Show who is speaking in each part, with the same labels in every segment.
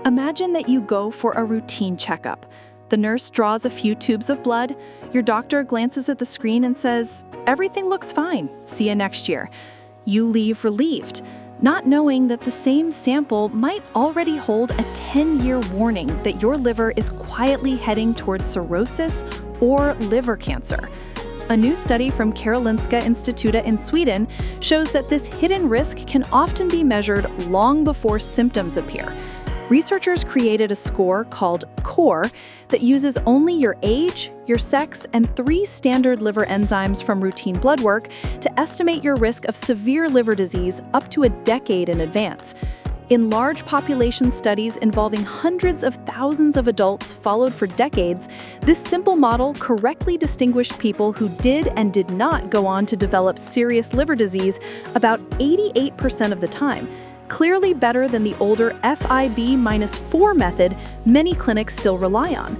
Speaker 1: Imagine that you go for a routine checkup. The nurse draws a few tubes of blood, your doctor glances at the screen and says, "Everything looks fine, see you next year." You leave relieved, not knowing that the same sample might already hold a 10-year warning that your liver is quietly heading towards cirrhosis or liver cancer. A new study from Karolinska Institutet in Sweden shows that this hidden risk can often be measured long before symptoms appear. Researchers created a score called CORE that uses only your age, your sex, and 3 standard liver enzymes from routine blood work to estimate your risk of severe liver disease up to a decade in advance. In large population studies involving hundreds of thousands of adults followed for decades, this simple model correctly distinguished people who did and did not go on to develop serious liver disease about 88% of the time. Clearly better than the older FIB-4 method many clinics still rely on.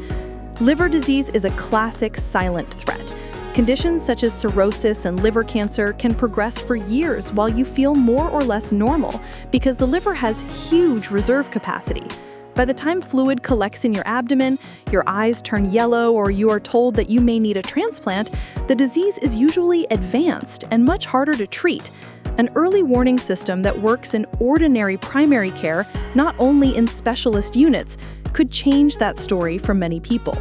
Speaker 1: Liver disease is a classic silent threat. Conditions such as cirrhosis and liver cancer can progress for years while you feel more or less normal because the liver has huge reserve capacity. By the time fluid collects in your abdomen, your eyes turn yellow, or you are told that you may need a transplant, the disease is usually advanced and much harder to treat. An early warning system that works in ordinary primary care, not only in specialist units, could change that story for many people.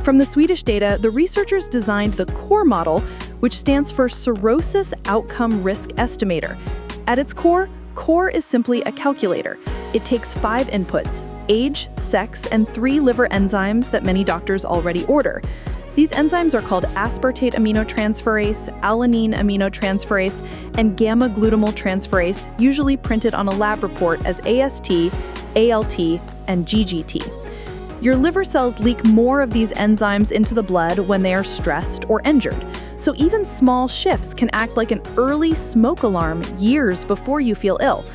Speaker 1: From the Swedish data, the researchers designed the CORE model, which stands for Cirrhosis Outcome Risk Estimator. At its core, CORE is simply a calculator. It takes 5 inputs: age, sex, and 3 liver enzymes that many doctors already order. These enzymes are called aspartate aminotransferase, alanine aminotransferase, and gamma-glutamyl transferase, usually printed on a lab report as AST, ALT, and GGT. Your liver cells leak more of these enzymes into the blood when they are stressed or injured, so even small shifts can act like an early smoke alarm years before you feel ill.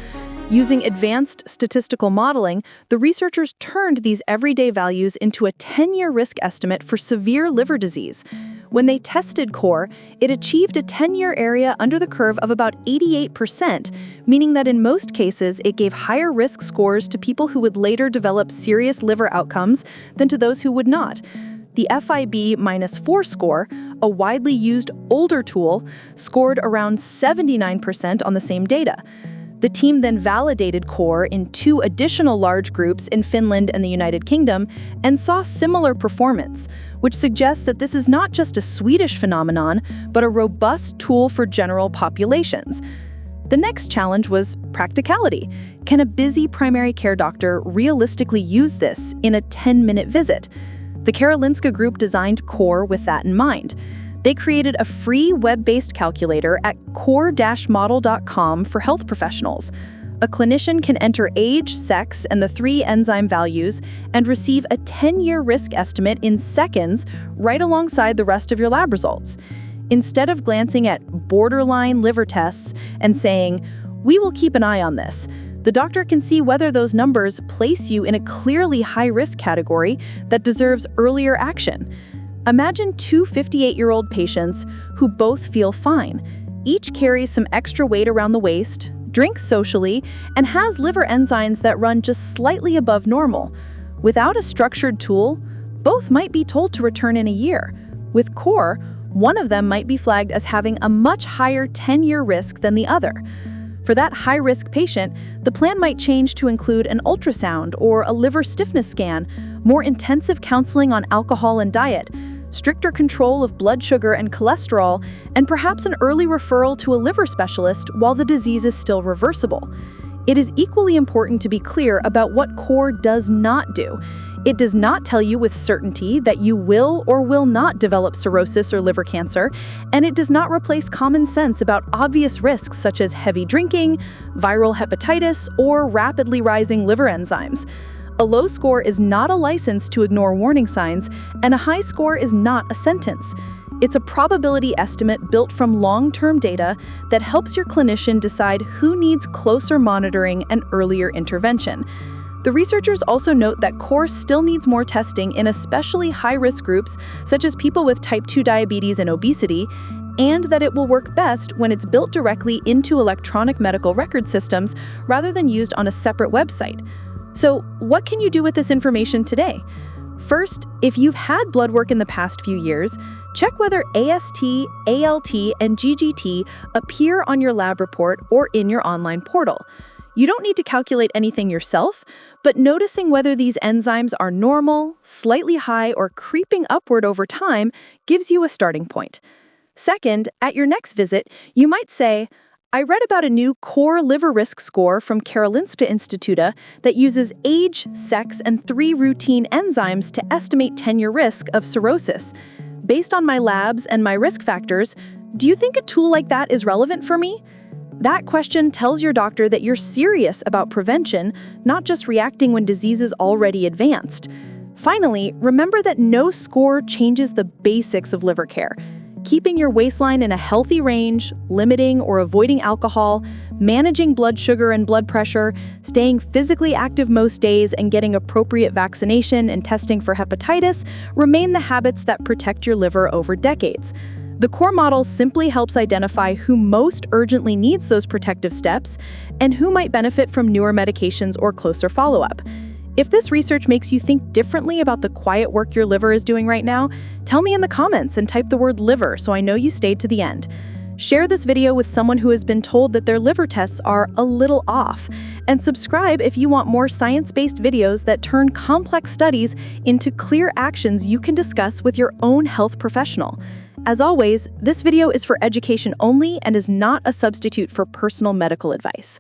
Speaker 1: Using advanced statistical modeling, the researchers turned these everyday values into a 10-year risk estimate for severe liver disease. When they tested CORE, it achieved a 10-year area under the curve of about 88%, meaning that in most cases it gave higher risk scores to people who would later develop serious liver outcomes than to those who would not. The FIB-4 score, a widely used older tool, scored around 79% on the same data. The team then validated CORE in 2 additional large groups in Finland and the United Kingdom and saw similar performance, which suggests that this is not just a Swedish phenomenon, but a robust tool for general populations. The next challenge was practicality. Can a busy primary care doctor realistically use this in a 10-minute visit? The Karolinska Group designed CORE with that in mind. They created a free web-based calculator at core-model.com for health professionals. A clinician can enter age, sex, and the 3 enzyme values and receive a 10-year risk estimate in seconds right alongside the rest of your lab results. Instead of glancing at borderline liver tests and saying, "We will keep an eye on this," the doctor can see whether those numbers place you in a clearly high-risk category that deserves earlier action. Imagine 2 58-year-old patients who both feel fine. Each carries some extra weight around the waist, drinks socially, and has liver enzymes that run just slightly above normal. Without a structured tool, both might be told to return in a year. With CORE, one of them might be flagged as having a much higher 10-year risk than the other. For that high-risk patient, the plan might change to include an ultrasound or a liver stiffness scan, more intensive counseling on alcohol and diet, stricter control of blood sugar and cholesterol, and perhaps an early referral to a liver specialist while the disease is still reversible. It is equally important to be clear about what CORE does not do. It does not tell you with certainty that you will or will not develop cirrhosis or liver cancer, and it does not replace common sense about obvious risks such as heavy drinking, viral hepatitis, or rapidly rising liver enzymes. A low score is not a license to ignore warning signs, and a high score is not a sentence. It's a probability estimate built from long-term data that helps your clinician decide who needs closer monitoring and earlier intervention. The researchers also note that CORE still needs more testing in especially high-risk groups, such as people with type 2 diabetes and obesity, and that it will work best when it's built directly into electronic medical record systems rather than used on a separate website. So, what can you do with this information today? First, if you've had blood work in the past few years, check whether AST, ALT, and GGT appear on your lab report or in your online portal. You don't need to calculate anything yourself, but noticing whether these enzymes are normal, slightly high, or creeping upward over time gives you a starting point. Second, at your next visit, you might say, I read about a new core liver risk score from Karolinska Institutet that uses age, sex, and 3 routine enzymes to estimate 10-year risk of cirrhosis. Based on my labs and my risk factors, do you think a tool like that is relevant for me? That question tells your doctor that you're serious about prevention, not just reacting when disease is already advanced. Finally, remember that no score changes the basics of liver care. Keeping your waistline in a healthy range, limiting or avoiding alcohol, managing blood sugar and blood pressure, staying physically active most days, and getting appropriate vaccination and testing for hepatitis remain the habits that protect your liver over decades. The core model simply helps identify who most urgently needs those protective steps and who might benefit from newer medications or closer follow-up. If this research makes you think differently about the quiet work your liver is doing right now, tell me in the comments and type the word liver so I know you stayed to the end. Share this video with someone who has been told that their liver tests are a little off. And subscribe if you want more science-based videos that turn complex studies into clear actions you can discuss with your own health professional. As always, this video is for education only and is not a substitute for personal medical advice.